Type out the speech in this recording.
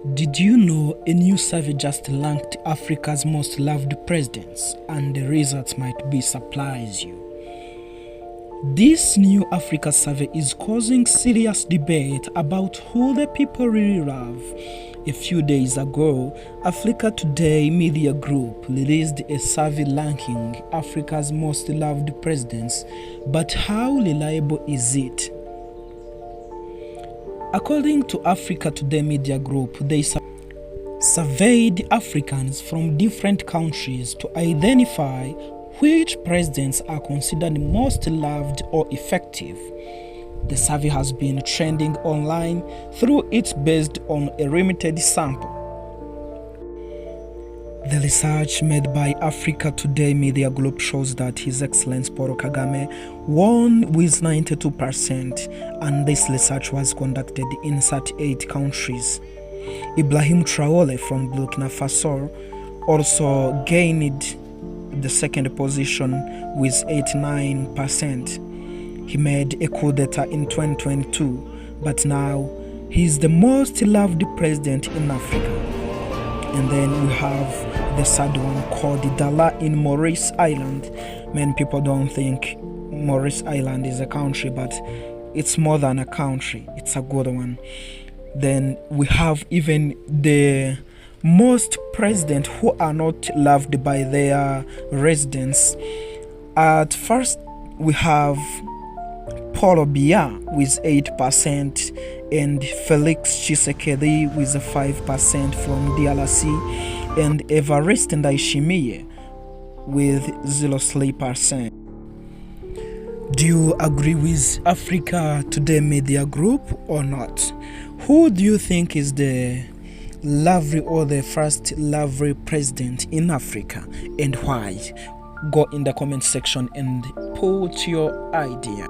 Did you know a new survey just ranked Africa's most loved presidents, and the results might be surprise you? This new Africa survey is causing serious debate about who the people really love. A few days ago, Africa Today Media Group released a survey ranking Africa's most loved presidents, but how reliable is it? According to Africa Today Media Group, they surveyed Africans from different countries to identify which presidents are considered most loved or effective. The survey has been trending online through it's based on a limited sample. The research made by Africa Today Media Group shows that His Excellency Paul Kagame won with 92%, and this research was conducted in 38 countries. Ibrahim Traore from Burkina Faso also gained the second position with 89%. He made a coup d'etat in 2022, but now he is the most loved president in Africa. And then we have the third one called Dala in Maurice Island. Many people don't think Maurice Island is a country, but it's more than a country. It's a good one. Then we have even the most presidents who are not loved by their residents. At first, we have Paul Biya with 8% and Felix Tshisekedi with 5% from DRC, and Evariste Ndayishimiye with 0.3%. Do you agree with Africa Today Media Group or not? Who do you think is the lovely or the first lovely president in Africa, and why? Go in the comment section and put your idea.